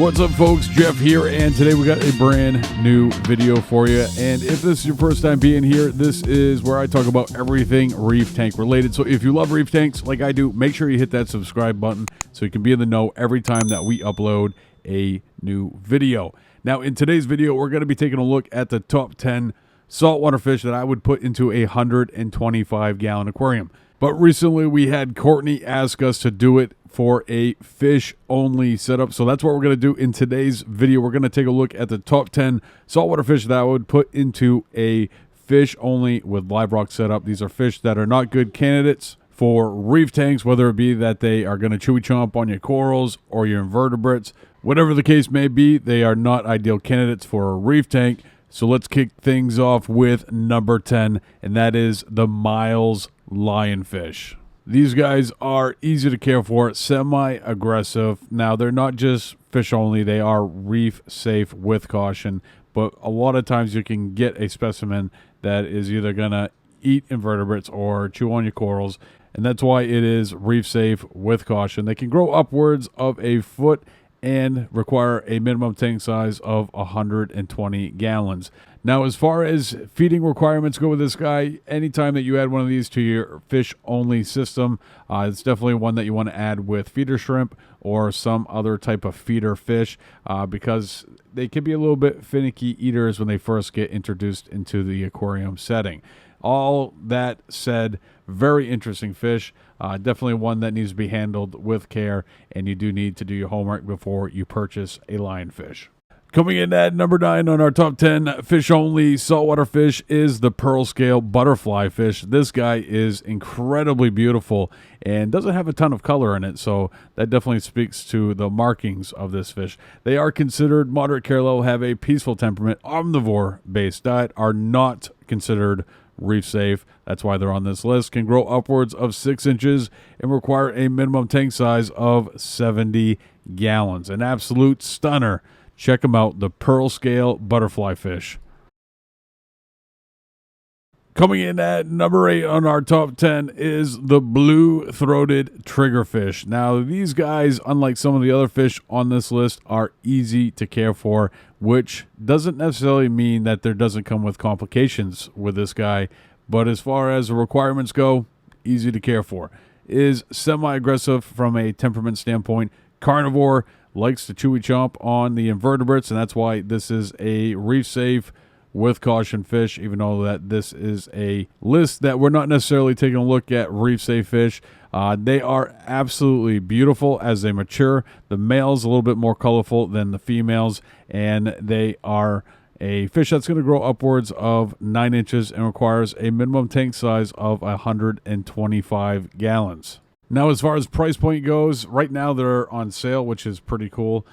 What's up, folks? Jeff here, and today we got a brand new video for you. And if this is your first time being here, this is where I talk about everything reef tank related. So if you love reef tanks like I do, make sure you hit that subscribe button so you can be in the know every time that we upload a new video. Now, in today's video, we're going to be taking a look at the top 10 saltwater fish that I would put into a 125-gallon aquarium. But recently we had Courtney ask us to do it for a fish-only setup. So that's what we're going to do in today's video. We're going to take a look at the top 10 saltwater fish that I would put into a fish-only with live rock setup. These are fish that are not good candidates for reef tanks, whether it be that they are going to chewy chomp on your corals or your invertebrates. Whatever the case may be, they are not ideal candidates for a reef tank. So let's kick things off with number 10, and that is the Miles Lionfish. These guys are easy to care for, semi-aggressive. Now, they're not just fish only, they are reef safe with caution, but a lot of times you can get a specimen that is either going to eat invertebrates or chew on your corals, and that's why it is reef safe with caution. They can grow upwards of a foot and require a minimum tank size of 120 gallons. Now, as far as feeding requirements go with this guy, anytime that you add one of these to your fish-only system, it's definitely one that you want to add with feeder shrimp or some other type of feeder fish because they can be a little bit finicky eaters when they first get introduced into the aquarium setting. All that said, very interesting fish. Definitely one that needs to be handled with care, and you do need to do your homework before you purchase a lionfish. Coming in at number 9 on our top 10 fish-only saltwater fish is the pearl scale butterfly fish. This guy is incredibly beautiful and doesn't have a ton of color in it, so that definitely speaks to the markings of this fish. They are considered moderate care level, have a peaceful temperament, omnivore-based diet, are not considered reef safe. That's why they're on this list. Can grow upwards of 6 inches and require a minimum tank size of 70 gallons. An absolute stunner. Check them out, the pearl scale butterfly fish. Coming in at number 8 on our top 10 is the blue-throated triggerfish. Now, these guys, unlike some of the other fish on this list, are easy to care for, which doesn't necessarily mean that there doesn't come with complications with this guy. But as far as the requirements go, easy to care for. Is semi-aggressive from a temperament standpoint, carnivore, likes to chewy chomp on the invertebrates, and that's why this is a reef safe with caution fish, even though that this is a list that we're not necessarily taking a look at reef safe fish. They are absolutely beautiful as they mature. The male's a little bit more colorful than the females, and they are a fish that's going to grow upwards of 9 inches and requires a minimum tank size of 125 gallons. Now, as far as price point goes, right now they're on sale, which is pretty cool.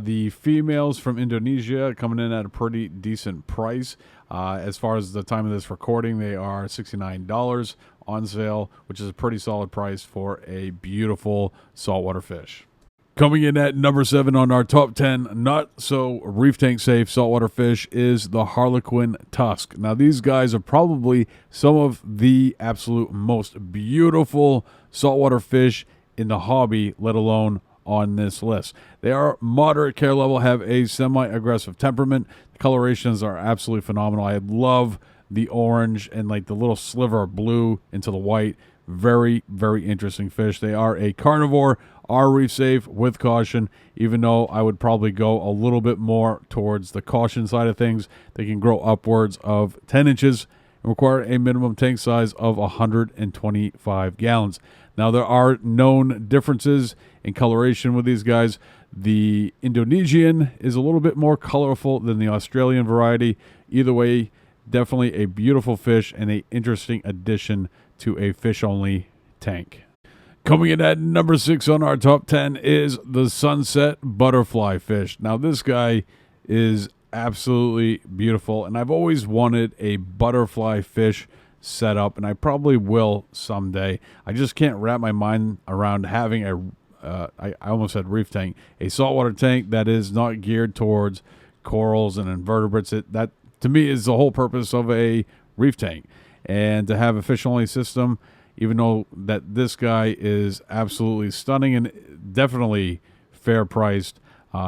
The females from Indonesia coming in at a pretty decent price. As far as the time of this recording, they are $69 on sale, which is a pretty solid price for a beautiful saltwater fish. Coming in at number 7 on our top 10 not so reef tank safe saltwater fish is the Harlequin Tusk. Now, these guys are probably some of the absolute most beautiful saltwater fish in the hobby, let alone on this list. They are moderate care level, have a semi-aggressive temperament. The colorations are absolutely phenomenal. I love the orange and like the little sliver of blue into the white. Very, very interesting fish. They are a carnivore, are reef safe with caution, even though I would probably go a little bit more towards the caution side of things. They can grow upwards of 10 inches and require a minimum tank size of 125 gallons. Now, there are known differences in coloration with these guys. The Indonesian is a little bit more colorful than the Australian variety. Either way, definitely a beautiful fish and an interesting addition to a fish-only tank. Coming in at number 6 on our top 10 is the sunset butterfly fish. Now, this guy is absolutely beautiful, and I've always wanted a butterfly fish setup, and I probably will someday. I just can't wrap my mind around having I almost said reef tank, a saltwater tank that is not geared towards corals and invertebrates. That, to me, is the whole purpose of a reef tank. And to have a fish-only system, even though that this guy is absolutely stunning and definitely fair priced,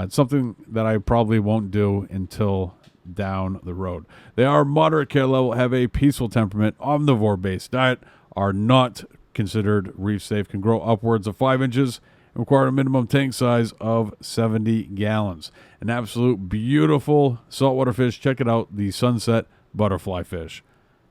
It's something that I probably won't do until down the road. They are moderate care level, have a peaceful temperament, omnivore-based diet, are not considered reef safe, can grow upwards of 5 inches, and require a minimum tank size of 70 gallons. An absolute beautiful saltwater fish. Check it out, the sunset butterfly fish.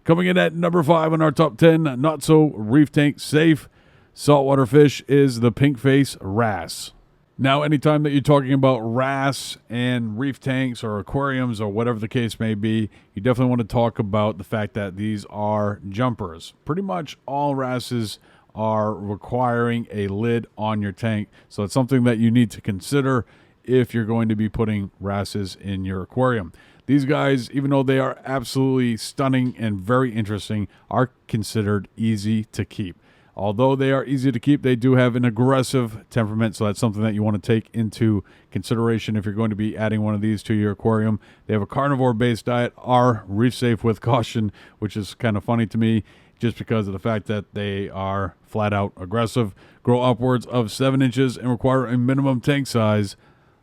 Coming in at number 5 on our top 10, not so reef tank safe saltwater fish is the pink face wrasse. Now, anytime that you're talking about wrasse and reef tanks or aquariums or whatever the case may be, you definitely want to talk about the fact that these are jumpers. Pretty much all wrasses are requiring a lid on your tank, so it's something that you need to consider if you're going to be putting wrasses in your aquarium. These guys, even though they are absolutely stunning and very interesting, are considered easy to keep. Although they are easy to keep, they do have an aggressive temperament, so that's something that you want to take into consideration if you're going to be adding one of these to your aquarium. They have a carnivore-based diet, are reef safe with caution, which is kind of funny to me just because of the fact that they are flat-out aggressive, grow upwards of 7 inches, and require a minimum tank size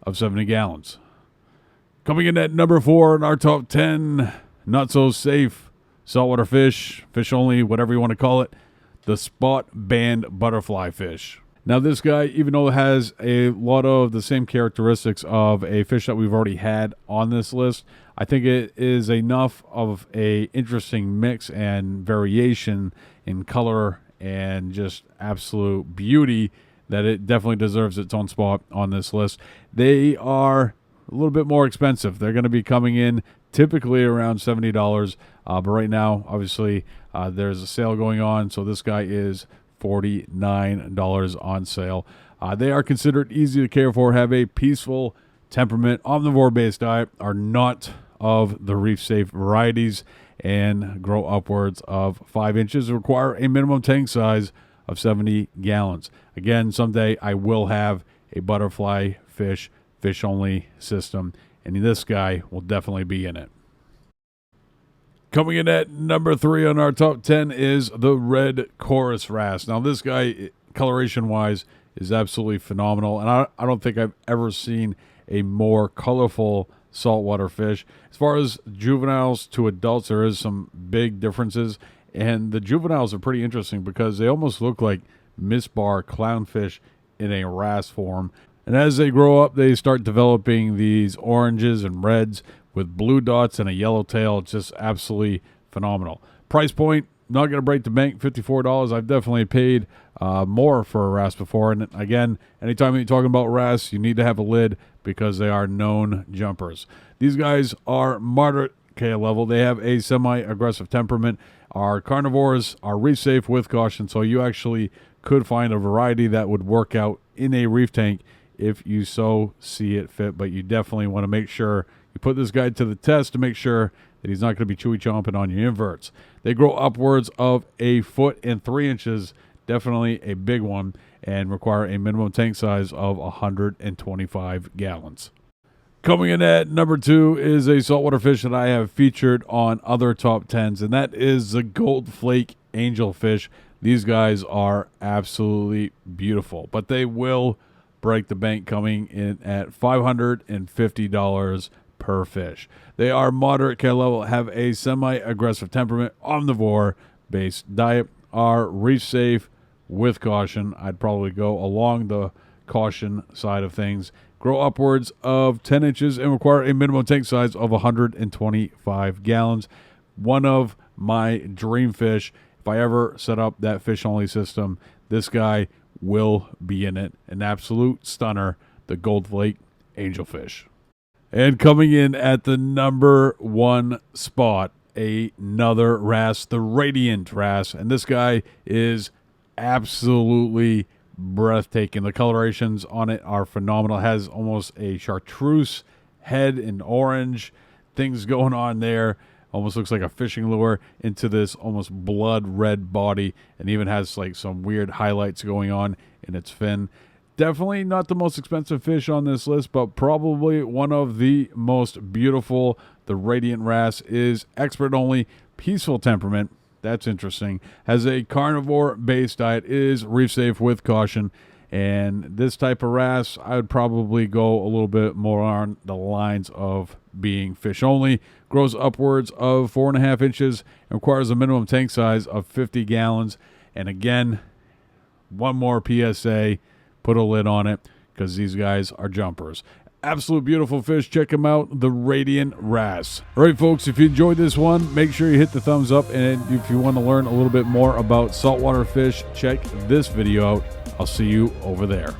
of 70 gallons. Coming in at number 4 in our top 10, not so safe saltwater fish, fish only, whatever you want to call it, the spot band butterfly fish. Now this guy, even though it has a lot of the same characteristics of a fish that we've already had on this list, I think it is enough of a interesting mix and variation in color and just absolute beauty that it definitely deserves its own spot on this list. They are a little bit more expensive. They're going to be coming in typically around $70, but right now, obviously, there's a sale going on, so this guy is $49 on sale. They are considered easy to care for, have a peaceful temperament, omnivore-based diet, are not of the reef-safe varieties, and grow upwards of 5 inches, require a minimum tank size of 70 gallons. Again, someday I will have a butterfly fish-only system, and this guy will definitely be in it. Coming in at number 3 on our top 10 is the red chorus wrasse. Now, this guy, coloration-wise, is absolutely phenomenal, and I don't think I've ever seen a more colorful saltwater fish. As far as juveniles to adults, there is some big differences, and the juveniles are pretty interesting because they almost look like misbar clownfish in a wrasse form. And as they grow up, they start developing these oranges and reds with blue dots and a yellow tail. It's just absolutely phenomenal. Price point, not going to break the bank, $54. I've definitely paid more for a wrasse before. And again, anytime you're talking about wrasse, you need to have a lid because they are known jumpers. These guys are moderate K level. They have a semi-aggressive temperament, are carnivores, are reef safe with caution. So you actually could find a variety that would work out in a reef tank if you so see it fit, but you definitely want to make sure you put this guy to the test to make sure that he's not going to be chewy chomping on your inverts. They grow upwards of 1 foot and 3 inches, definitely a big one, and require a minimum tank size of 125 gallons. Coming in at number 2 is a saltwater fish that I have featured on other top 10s, and that is the gold flake angelfish. These guys are absolutely beautiful, but they will break the bank, coming in at $550 per fish. They are moderate care level, have a semi-aggressive temperament, omnivore-based diet, are reef safe with caution. I'd probably go along the caution side of things. Grow upwards of 10 inches and require a minimum tank size of 125 gallons. One of my dream fish. If I ever set up that fish-only system, this guy will be in it. An absolute stunner, the gold flake angelfish. And coming in at the number 1 spot, another wrasse, the radiant wrasse. And this guy is absolutely breathtaking. The colorations on it are phenomenal. It has almost a chartreuse head in orange. Things going on there. Almost looks like a fishing lure into this almost blood red body, and even has like some weird highlights going on in its fin. Definitely not the most expensive fish on this list, but probably one of the most beautiful. The radiant wrasse is expert only, peaceful temperament. That's interesting. Has a carnivore based diet, is reef safe with caution, And this type of wrasse, I would probably go a little bit more on the lines of being fish only. Grows upwards of 4.5 inches and requires a minimum tank size of 50 gallons. And again, one more PSA, put a lid on it because these guys are jumpers. Absolute beautiful fish. Check them out, the Radiant Rass. All right, folks, if you enjoyed this one, make sure you hit the thumbs up. And if you want to learn a little bit more about saltwater fish, check this video out. I'll see you over there.